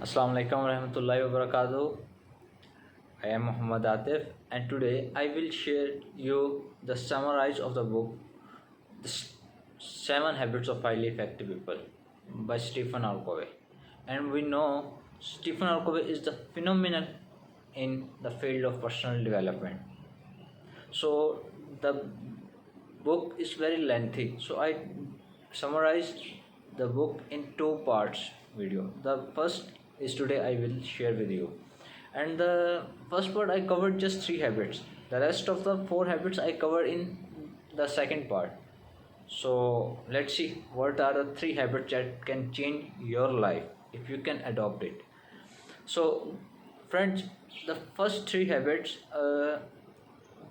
Assalamu alaikum warahmatullahi wabarakatuh. I am Muhammad Atif and today I will share you the summarize of the book The 7 Habits of Highly Effective People by Stephen Covey. And we know Stephen Covey is the phenomenon in the field of personal development. So the book is very lengthy. So I summarized the book in two parts video. The first is today I will share with you. And the first part I covered just 3 habits. The rest of the 4 habits I covered in the second part. So let's see what are the 3 habits that can change your life if you can adopt it. So friends, the first 3 habits,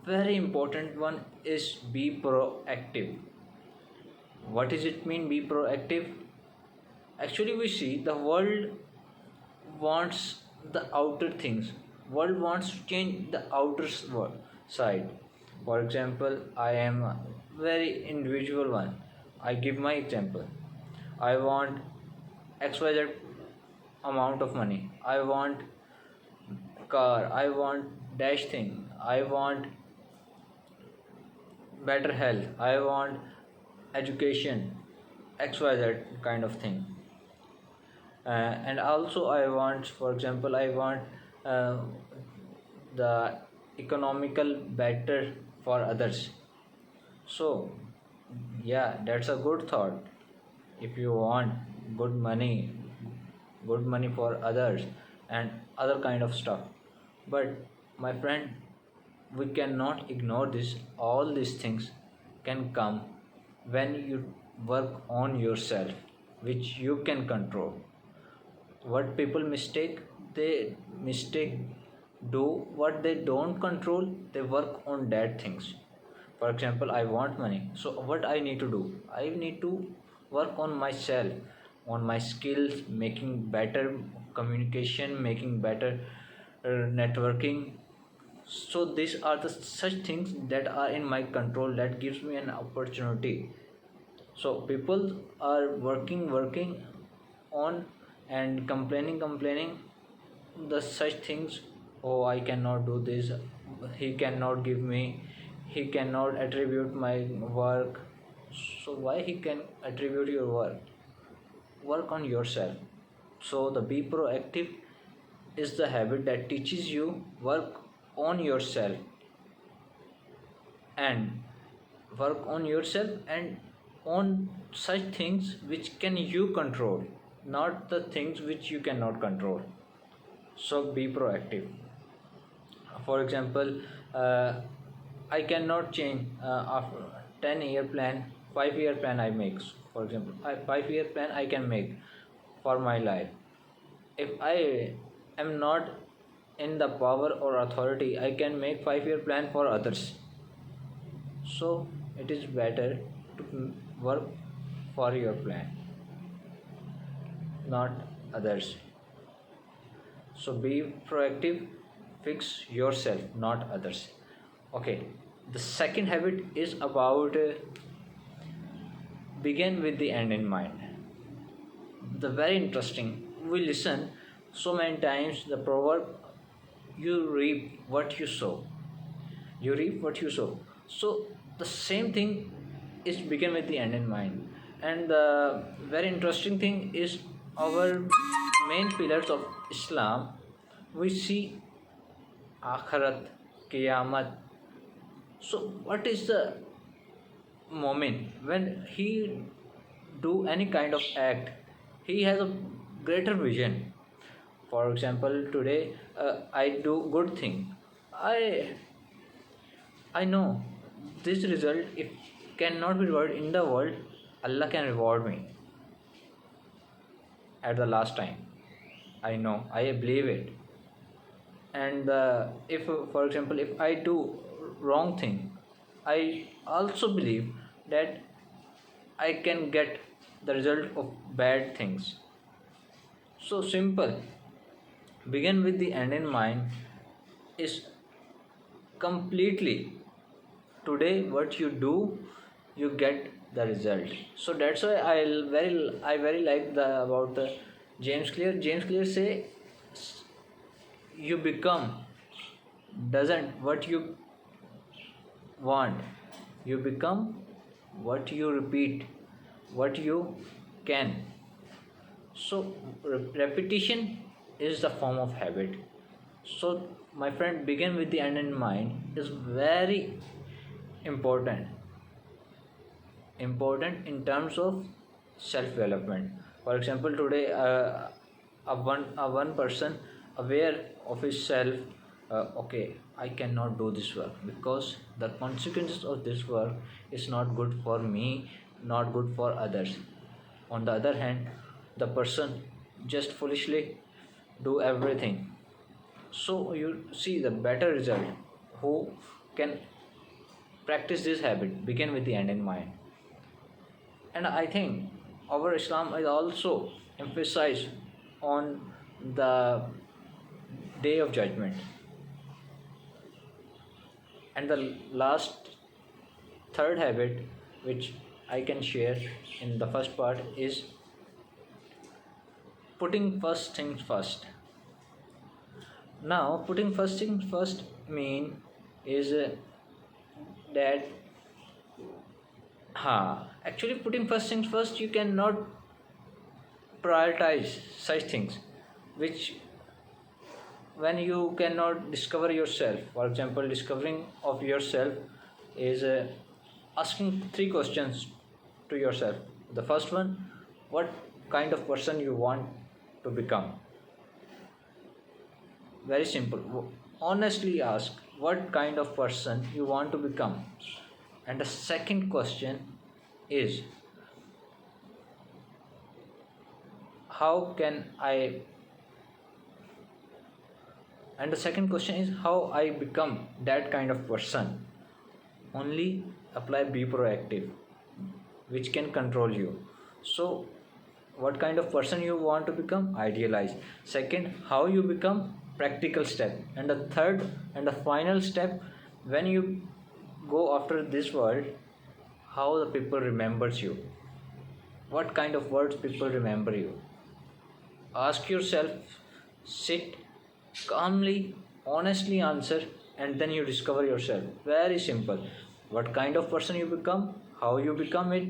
very important one is be proactive. What does it mean be proactive? Actually we see the world wants the outer things. World wants to change the outer side. For example, I am a very individual one. I give my example. I want XYZ amount of money. I want car. I want dash thing. I want better health. I want education. XYZ kind of thing. And also I want, for example, I want uh, the economical better for others. So yeah, that's a good thought. If you want good money, good money for others and other kind of stuff, but my friend, we cannot ignore this. All these things can come when you work on yourself, which you can control. What people mistake, they mistake do what they don't control, they work on that things. For example, I want money, so what I need to do, I need to work on myself, on my skills, making better communication, making better networking. So these are the such things that are in my control, that gives me an opportunity. So people are working on and complaining the such things. Oh, I cannot do this, he cannot give me, he cannot attribute my work. So why he can attribute your work? Work on yourself. So the be proactive is the habit that teaches you work on yourself, and work on yourself and on such things which can you control, not the things which you cannot control. So be proactive. For example, I cannot change after 10-year plan, 5-year plan I make. For example, 5-year plan I can make for my life. If I am not in the power or authority, I can make 5-year plan for others. So it is better to work for your plan, not others. So be proactive, fix yourself, not others. Okay, the second habit is about begin with the end in mind. The very interesting, we listen so many times the proverb, you reap what you sow, you reap what you sow. So the same thing is begin with the end in mind. And the very interesting thing is our main pillars of Islam, we see akhirat, qiyamah. So what is the moment when he do any kind of act, he has a greater vision. For example, today I do good thing, I know this result if cannot be rewarded in the world, Allah can reward me at the last time. I know, I believe it. And if for example if I do wrong thing, I also believe that I can get the result of bad things. So simple, begin with the end in mind is completely today what you do, you get the result. So that's why I very like the about the James Clear say you become doesn't what you want, you become what you repeat, what you can. So repetition is the form of habit. So my friend, begin with the end in mind is very important in terms of self development. For example, today a one person aware of his self, okay, I cannot do this work because the consequences of this work is not good for me, not good for others. On the other hand, the person just foolishly do everything. So you see the better result. Who can practice this habit? Begin with the end in mind. And I think our Islam is also emphasized on the day of judgment. And the last third habit which I can share in the first part is putting first things first. Now putting first things first mean is that actually putting first things first, you cannot prioritize such things which when you cannot discover yourself. For example, discovering of yourself is asking 3 questions to yourself. The first one, what kind of person you want to become? Very simple. Honestly ask what kind of person you want to become. And the second question is, how I become that kind of person. Only apply be proactive, which can control you. So what kind of person you want to become? Idealize. Second, how you become? Practical step. And the third and the final step, when you go after this world, how the people remembers you, what kind of words people remember you. Ask yourself, sit calmly, honestly answer, and then you discover yourself. Very simple. What kind of person you become, how you become it,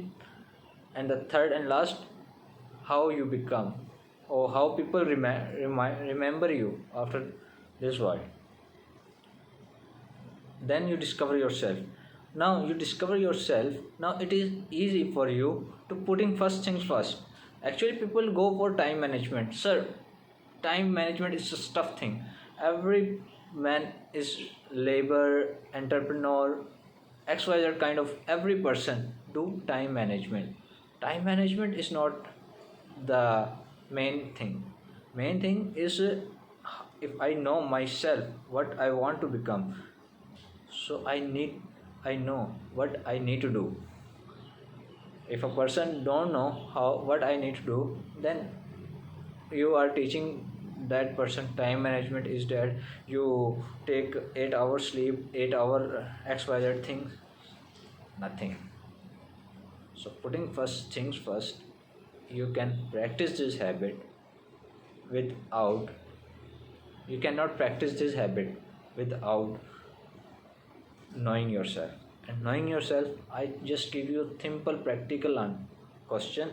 and the third and last, how you become, or how people remember you after this world. Then you discover yourself. Now you discover yourself. Now it is easy for you to putting first things first. Actually, people go for time management. Sir, time management is a tough thing. Every man is labor, entrepreneur, XYZ kind of every person do time management. Time management is not the main thing. Main thing is if I know myself what I want to become, so I know what I need to do. If a person don't know what I need to do, then you are teaching that person time management is that you take 8 hours sleep, 8 hour XYZ thing, nothing. So putting first things first, you can practice this habit without, you cannot practice this habit without knowing yourself. And knowing yourself, I just give you a simple practical question.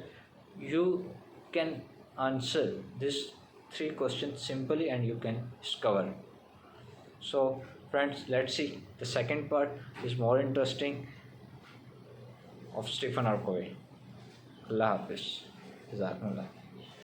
You can answer this 3 questions simply and you can discover. So friends, let's see, the second part is more interesting of Stephen R. Covey. Allah Hafiz. Jazakumullah.